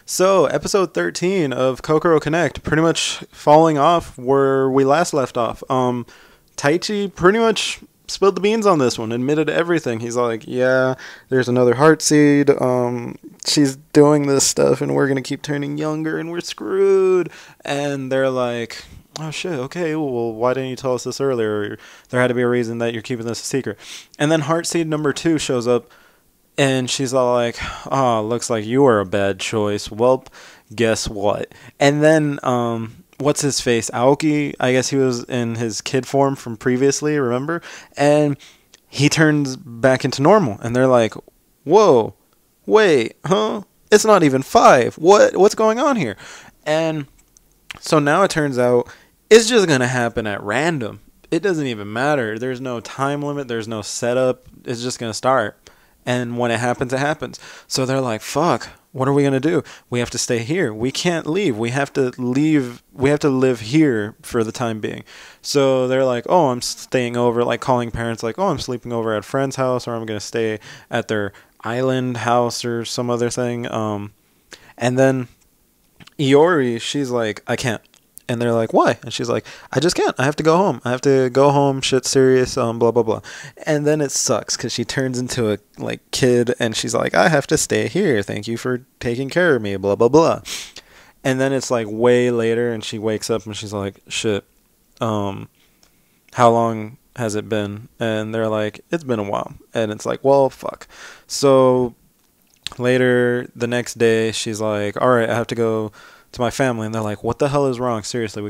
So, episode 13 of Kokoro Connect, pretty much falling off where we last left off. Taichi pretty much spilled the beans on this one, admitted everything. He's like, yeah, there's another heart seed. She's doing this stuff, and we're going to keep turning younger, and we're screwed. And they're like, oh shit, okay, well, why didn't you tell us this earlier? There had to be a reason that you're keeping this a secret. And then heart seed number 2 shows up. And she's all like, oh, looks like you were a bad choice. Well, guess what? And then, what's his face? Aoki, I guess he was in his kid form from previously, remember? And he turns back into normal. And they're like, whoa, wait, huh? It's not even 5. What's going on here? And so now it turns out it's just going to happen at random. It doesn't even matter. There's no time limit. There's no setup. It's just going to start. And when it happens, it happens. So they're like, fuck, what are we going to do? We have to stay here. We can't leave. We have to leave. We have to live here for the time being. So they're like, oh, I'm staying over, like calling parents like, oh, I'm sleeping over at a friend's house, or I'm going to stay at their island house or some other thing. And then Iori, she's like, I can't. And they're like, why? And she's like, I just can't. I have to go home. I have to go home. Shit's serious. Blah, blah, blah. And then it sucks because she turns into a kid and she's like, I have to stay here. Thank you for taking care of me. Blah, blah, blah. And then it's like way later and she wakes up and she's like, shit, how long has it been? And they're like, it's been a while. And it's like, well, fuck. So later the next day, she's like, all right, I have to go to my family. And they're like, what the hell is wrong? Seriously,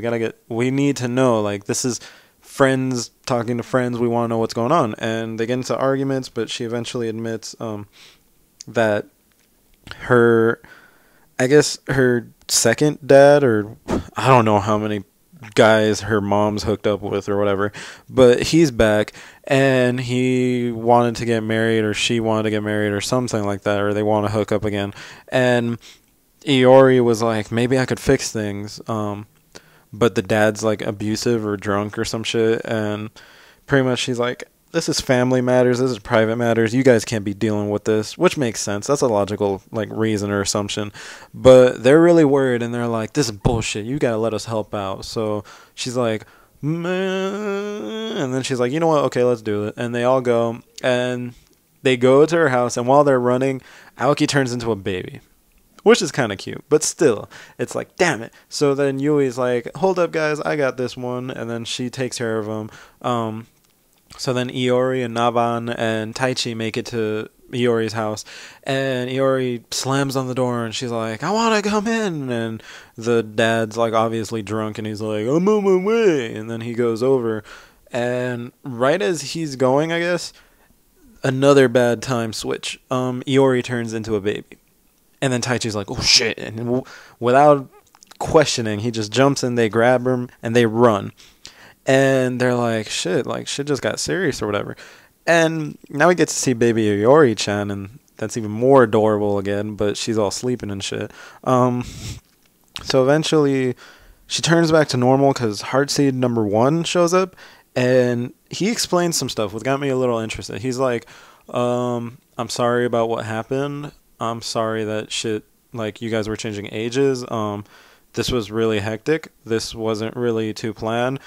we need to know. Like, this is friends talking to friends. We want to know what's going on. And they get into arguments, but she eventually admits that her second dad, or I don't know how many guys her mom's hooked up with or whatever, but he's back and he wanted to get married, or she wanted to get married or something like that, or they want to hook up again. And Iori was like, maybe I could fix things, but the dad's like abusive or drunk or some shit, and pretty much she's like, this is family matters, this is private matters, you guys can't be dealing with this, which makes sense. That's a logical reason or assumption, but they're really worried and they're like, this is bullshit, you gotta let us help out. So she's like, man, and then she's like, you know what, okay, let's do it. And they all go and they go to her house, and while they're running, Aoki turns into a baby, which is kind of cute, but still, it's like, damn it. So then Yui's like, hold up, guys, I got this one, and then she takes care of him. So then Iori and Naban and Taichi make it to Iori's house, and Iori slams on the door, and she's like, I want to come in, and the dad's like obviously drunk, and he's like, I'm on my way, and then he goes over, and right as he's going, I guess, another bad time switch. Iori turns into a baby. And then Taichi's like, oh shit. And without questioning, he just jumps in, they grab him, and they run. And they're like, shit just got serious or whatever. And now we get to see baby Iori-chan, and that's even more adorable again, but she's all sleeping and shit. So eventually, she turns back to normal because Heartseed number 1 shows up, and he explains some stuff, which got me a little interested. He's like, I'm sorry about what happened. I'm sorry that shit, you guys were changing ages. This was really hectic. This wasn't really to plan.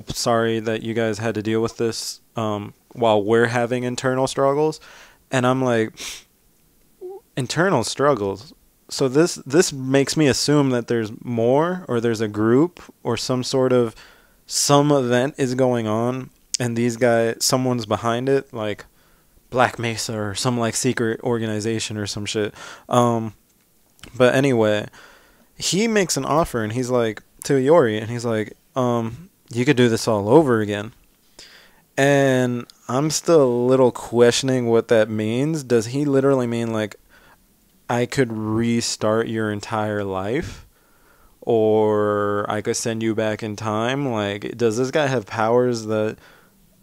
Sorry that you guys had to deal with this while we're having internal struggles. And I'm like, internal struggles? So this makes me assume that there's more, or there's a group, or some event is going on, and these guys, someone's behind it, like Black Mesa or some secret organization or some shit. But anyway, he makes an offer, and he's like, to Iori, and he's like, you could do this all over again. And I'm still a little questioning what that means. Does he literally mean I could restart your entire life? Or I could send you back in time? Does this guy have powers that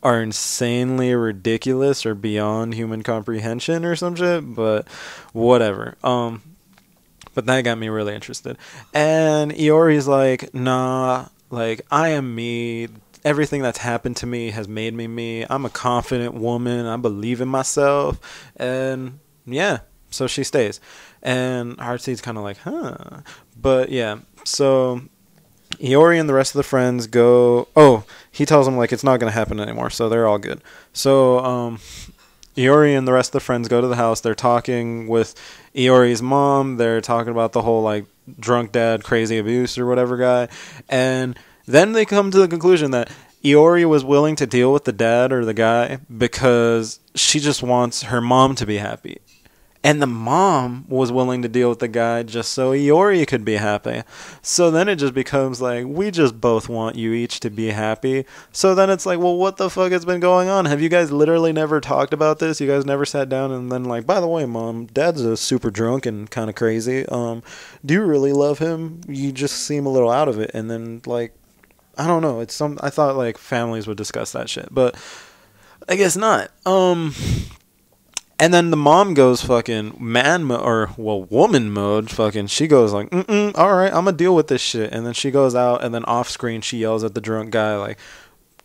are insanely ridiculous or beyond human comprehension or some shit? But whatever. But that got me really interested. And Iori's like, nah, I am me. Everything that's happened to me has made me me. I'm a confident woman. I believe in myself. And yeah, so she stays. And Heartseed's kind of like, huh. But yeah, so Iori and the rest of the friends go. Oh, he tells them like it's not going to happen anymore, so they're all good. So Iori and the rest of the friends go to the house. They're talking with Iori's mom. They're talking about the whole like drunk dad, crazy abuse or whatever guy, and then they come to the conclusion that Iori was willing to deal with the dad or the guy because she just wants her mom to be happy. And the mom was willing to deal with the guy just so Iori could be happy. So then it just becomes like, we just both want you each to be happy. So then it's like, well, what the fuck has been going on? Have you guys literally never talked about this? You guys never sat down and then like, by the way, mom, dad's a super drunk and kind of crazy. Do you really love him? You just seem a little out of it. And then like, I don't know. I thought like families would discuss that shit, but I guess not. And then the mom goes fucking woman mode. Fucking, she goes like, all right, I'm gonna deal with this shit. And then she goes out, and then off screen she yells at the drunk guy like,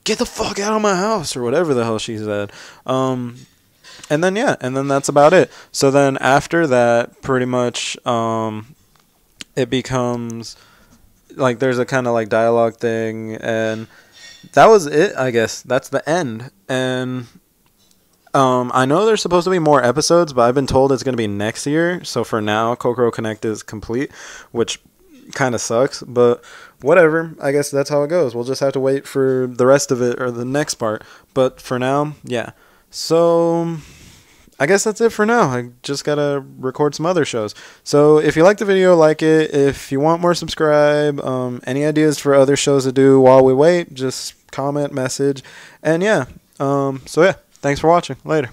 "Get the fuck out of my house," or whatever the hell she said. And then that's about it. So then after that, pretty much, it becomes like there's a kind of like dialogue thing, and that was it. I guess that's the end. And I know there's supposed to be more episodes, but I've been told it's going to be next year. So for now, Kokoro Connect is complete, which kind of sucks, but whatever. I guess that's how it goes. We'll just have to wait for the rest of it or the next part. But for now, yeah. So I guess that's it for now. I just got to record some other shows. So if you like the video, like it. If you want more, subscribe. Any ideas for other shows to do while we wait, just comment, message. And yeah. So yeah. Thanks for watching. Later.